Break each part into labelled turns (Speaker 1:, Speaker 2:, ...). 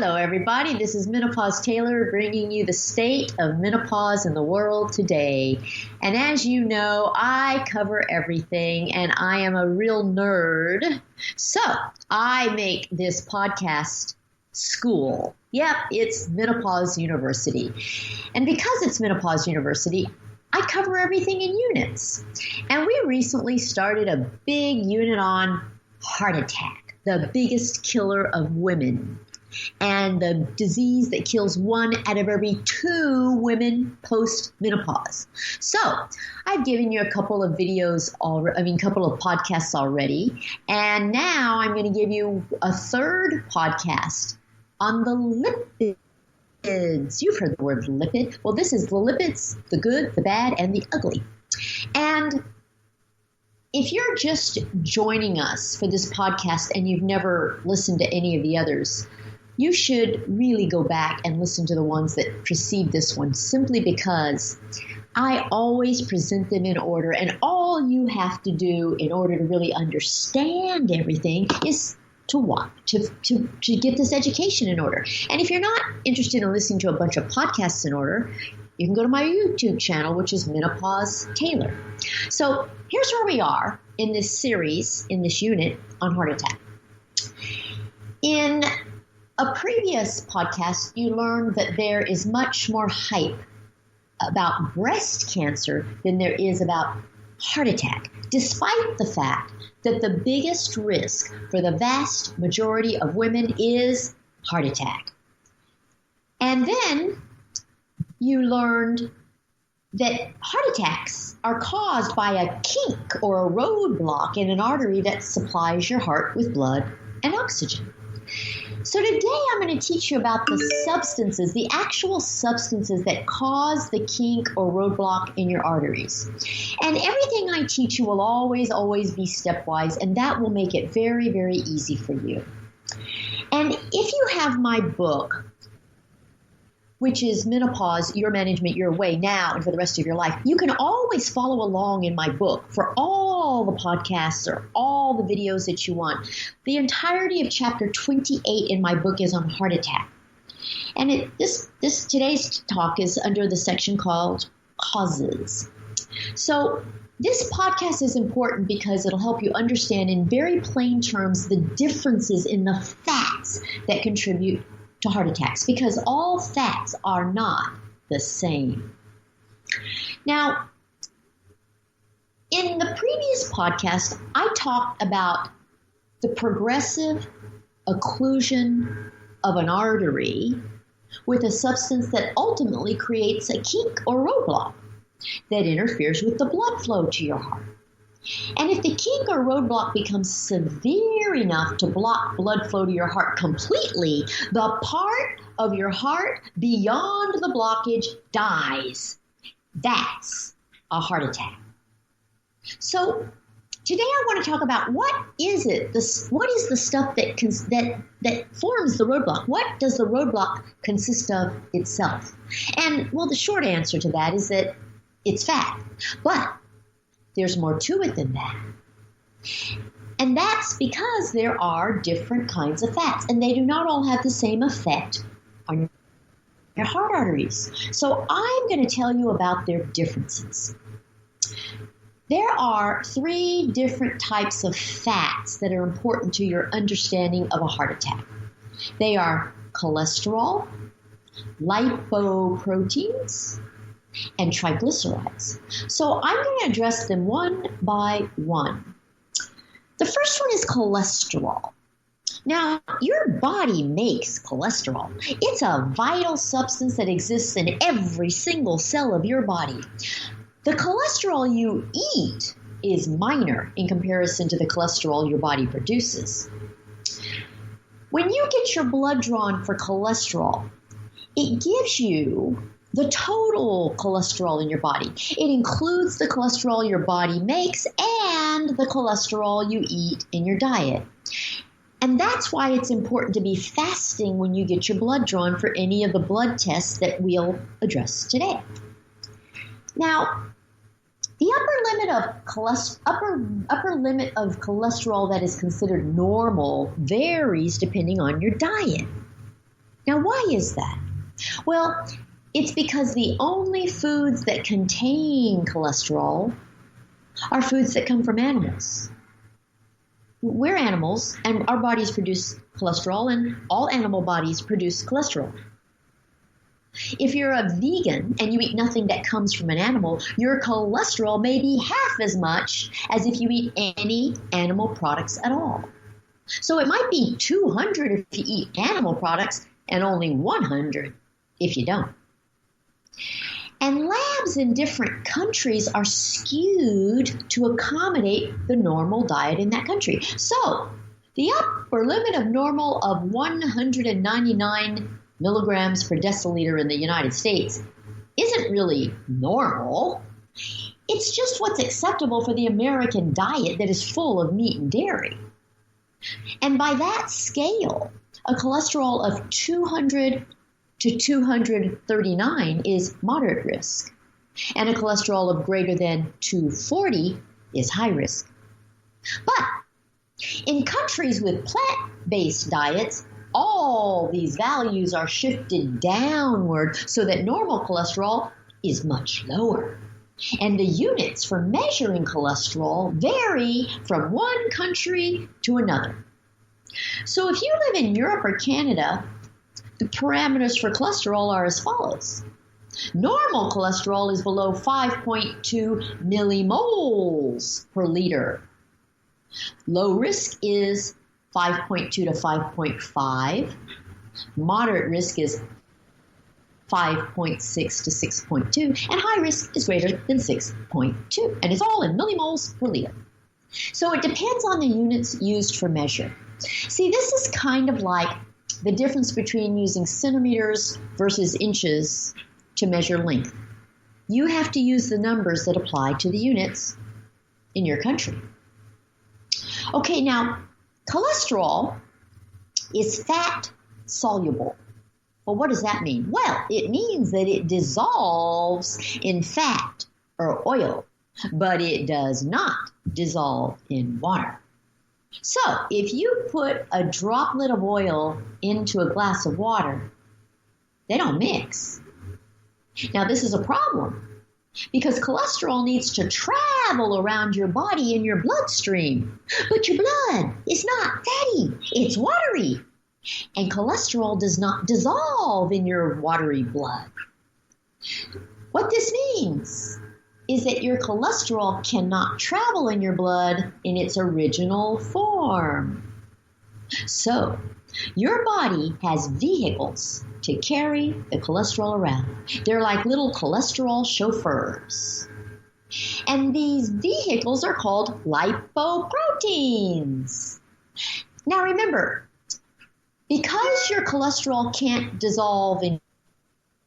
Speaker 1: Hello, everybody. This is Menopause Taylor bringing you the state of menopause in the world today. And as you know, I cover everything and I am a real nerd. So I make this podcast school. Yep, it's Menopause University. And because it's Menopause University, I cover everything in units. And we recently started a big unit on heart attack, the biggest killer of women, and the disease that kills 1 out of every 2 women post-menopause. So I've given you a couple of videos, couple of podcasts already, and now I'm going to give you a third podcast on the lipids. You've heard the word lipid. Well, this is the lipids, the good, the bad, and the ugly. And if you're just joining us for this podcast and you've never listened to any of the others, you should really go back and listen to the ones that precede this one, simply because I always present them in order, and all you have to do in order to really understand everything is to watch, to get this education in order. And if you're not interested in listening to a bunch of podcasts in order, you can go to my YouTube channel, which is Menopause Taylor. So here's where we are in this series, in this unit on heart attack. In a previous podcast, you learned that there is much more hype about breast cancer than there is about heart attack, despite the fact that the biggest risk for the vast majority of women is heart attack. And then you learned that heart attacks are caused by a kink or a roadblock in an artery that supplies your heart with blood and oxygen. So today I'm going to teach you about the substances, the actual substances that cause the kink or roadblock in your arteries. And everything I teach you will always be stepwise, and that will make it very, very easy for you. And if you have my book, which is Menopause, Your Management, Your Way, Now and for the rest of your life, you can always follow along in my book for all the podcasts or all the videos that you want. The entirety of chapter 28 in my book is on heart attack. And today's talk is under the section called Causes. So this podcast is important because it'll help you understand in very plain terms the differences in the fats that contribute to heart attacks, because all fats are not the same. Now, in the previous podcast, I talked about the progressive occlusion of an artery with a substance that ultimately creates a kink or roadblock that interferes with the blood flow to your heart. And if the kink or roadblock becomes severe enough to block blood flow to your heart completely, the part of your heart beyond the blockage dies. That's a heart attack. So today I want to talk about what is the stuff that forms the roadblock? What does the roadblock consist of itself? And well, the short answer to that is that it's fat. But there's more to it than that. And that's because there are different kinds of fats, and they do not all have the same effect on your heart arteries. So I'm going to tell you about their differences. There are 3 different types of fats that are important to your understanding of a heart attack. They are cholesterol, lipoproteins, and triglycerides. So I'm going to address them one by one. The first one is cholesterol. Now, your body makes cholesterol. It's a vital substance that exists in every single cell of your body. The cholesterol you eat is minor in comparison to the cholesterol your body produces. When you get your blood drawn for cholesterol, it gives you the total cholesterol in your body. It includes the cholesterol your body makes and the cholesterol you eat in your diet. And that's why it's important to be fasting when you get your blood drawn for any of the blood tests that we'll address today. Now, the upper limit of cholesterol that is considered normal varies depending on your diet. Now, why is that? Well, it's because the only foods that contain cholesterol are foods that come from animals. We're animals, and our bodies produce cholesterol, and all animal bodies produce cholesterol. If you're a vegan and you eat nothing that comes from an animal, your cholesterol may be half as much as if you eat any animal products at all. So it might be 200 if you eat animal products and only 100 if you don't. And labs in different countries are skewed to accommodate the normal diet in that country. So the upper limit of normal of 199 milligrams per deciliter in the United States isn't really normal. It's just what's acceptable for the American diet that is full of meat and dairy. And by that scale, a cholesterol of 200 to 239 is moderate risk, and a cholesterol of greater than 240 is high risk. But in countries with plant-based diets, all these values are shifted downward so that normal cholesterol is much lower. And the units for measuring cholesterol vary from one country to another. So if you live in Europe or Canada, the parameters for cholesterol are as follows. Normal cholesterol is below 5.2 millimoles per liter. Low risk is 5.2 to 5.5. Moderate risk is 5.6 to 6.2. And high risk is greater than 6.2. And it's all in millimoles per liter. So it depends on the units used for measure. See, this is kind of like the difference between using centimeters versus inches to measure length. You have to use the numbers that apply to the units in your country. Okay, now, cholesterol is fat soluble. Well, what does that mean? Well, it means that it dissolves in fat or oil, but it does not dissolve in water. So, if you put a droplet of oil into a glass of water, they don't mix. Now, this is a problem because cholesterol needs to travel around your body in your bloodstream. But your blood is not fatty, it's watery. And cholesterol does not dissolve in your watery blood. What this means is that your cholesterol cannot travel in your blood in its original form. So, your body has vehicles to carry the cholesterol around. They're like little cholesterol chauffeurs. And these vehicles are called lipoproteins. Now remember, because your cholesterol can't dissolve in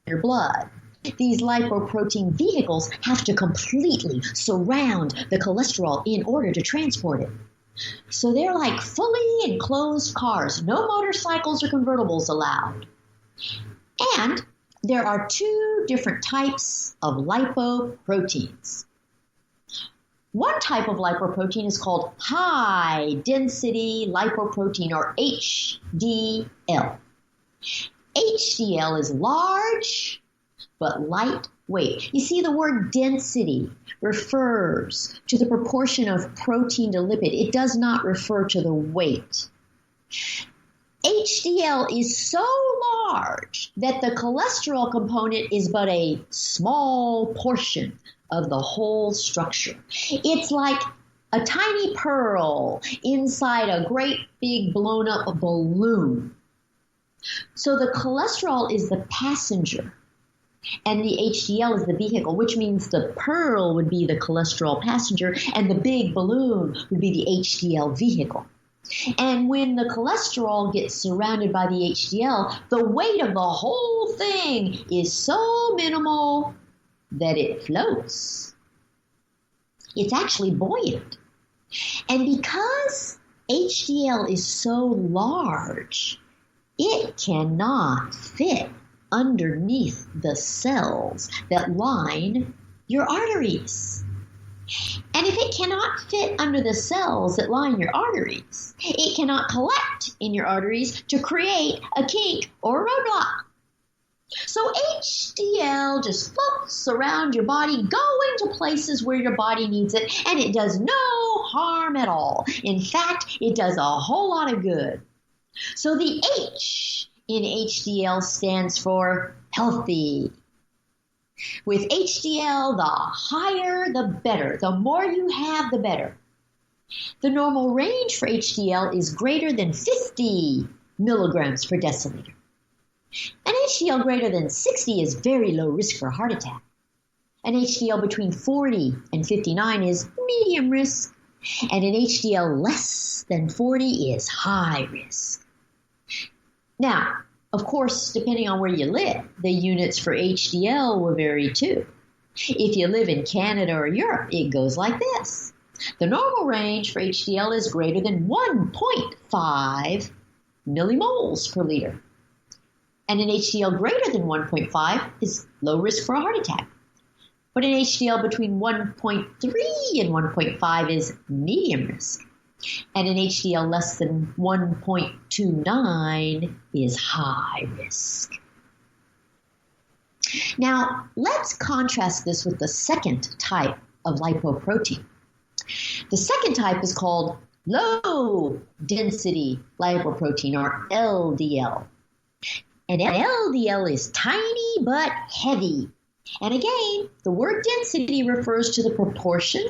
Speaker 1: your blood, these lipoprotein vehicles have to completely surround the cholesterol in order to transport it. So they're like fully enclosed cars, no motorcycles or convertibles allowed. And there are two different types of lipoproteins. One type of lipoprotein is called high-density lipoprotein, or HDL. HDL is large but lightweight. You see, the word density refers to the proportion of protein to lipid. It does not refer to the weight. HDL is so large that the cholesterol component is but a small portion of the whole structure. It's like a tiny pearl inside a great big blown up balloon. So the cholesterol is the passenger and the HDL is the vehicle, which means the pearl would be the cholesterol passenger and the big balloon would be the HDL vehicle. And when the cholesterol gets surrounded by the HDL, the weight of the whole thing is so minimal that it floats. It's actually buoyant. And because HDL is so large, it cannot fit underneath the cells that line your arteries. And if it cannot fit under the cells that line your arteries, it cannot collect in your arteries to create a kink or a roadblock. So HDL just floats around your body, going to places where your body needs it, and it does no harm at all. In fact, it does a whole lot of good. So the H in HDL stands for healthy. With HDL, the higher, the better. The more you have, the better. The normal range for HDL is greater than 50 milligrams per deciliter. An HDL greater than 60 is very low risk for a heart attack. An HDL between 40 and 59 is medium risk. And an HDL less than 40 is high risk. Now, of course, depending on where you live, the units for HDL will vary too. If you live in Canada or Europe, it goes like this. The normal range for HDL is greater than 1.5 millimoles per liter. And an HDL greater than 1.5 is low risk for a heart attack. But an HDL between 1.3 and 1.5 is medium risk. And an HDL less than 1.29 is high risk. Now, let's contrast this with the second type of lipoprotein. The second type is called low density lipoprotein, or LDL. And LDL is tiny but heavy. And again, the word density refers to the proportion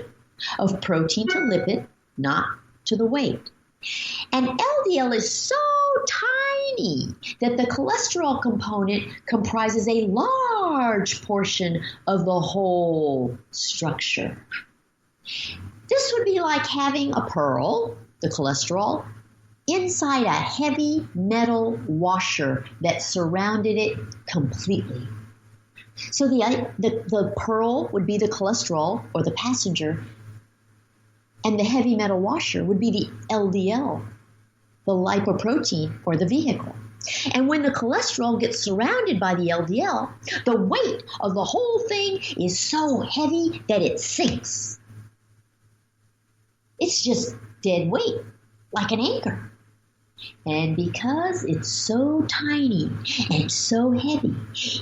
Speaker 1: of protein to lipid, not to the weight. And LDL is so tiny that the cholesterol component comprises a large portion of the whole structure. This would be like having a pearl, the cholesterol, inside a heavy metal washer that surrounded it completely. So the pearl would be the cholesterol, or the passenger, and the heavy metal washer would be the LDL, the lipoprotein, or the vehicle. And when the cholesterol gets surrounded by the LDL, the weight of the whole thing is so heavy that it sinks. It's just dead weight, like an anchor. And because it's so tiny and so heavy,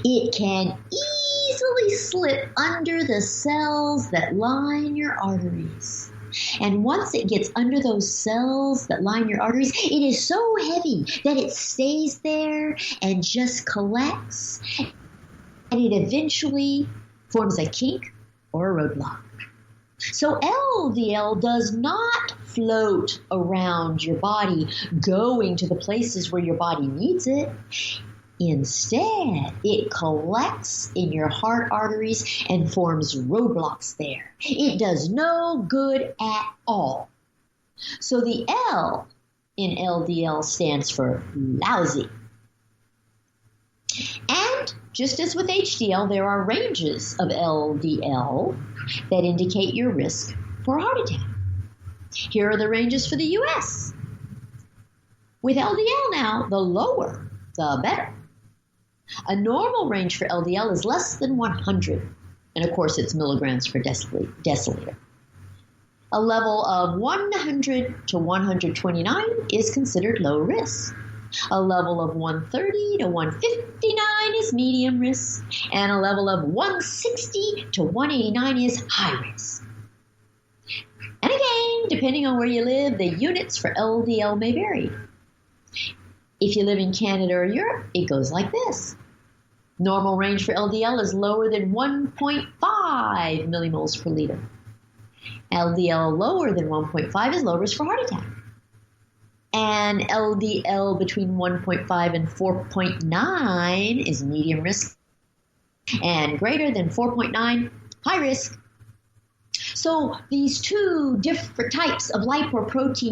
Speaker 1: it can easily slip under the cells that line your arteries. And once it gets under those cells that line your arteries, it is so heavy that it stays there and just collects. And it eventually forms a kink or a roadblock. So LDL does not float around your body, going to the places where your body needs it. Instead, it collects in your heart arteries and forms roadblocks there. It does no good at all. So the L in LDL stands for lousy. And just as with HDL, there are ranges of LDL that indicate your risk for a heart attack. Here are the ranges for the U.S. With LDL now, the lower, the better. A normal range for LDL is less than 100, and of course it's milligrams per deciliter. A level of 100 to 129 is considered low risk. A level of 130 to 159 is medium risk, and a level of 160 to 189 is high risk. And again, depending on where you live, the units for LDL may vary. If you live in Canada or Europe, it goes like this. Normal range for LDL is lower than 1.5 millimoles per liter. LDL lower than 1.5 is low risk for heart attack. And LDL between 1.5 and 4.9 is medium risk. And greater than 4.9, high risk. So these two different types of lipoprotein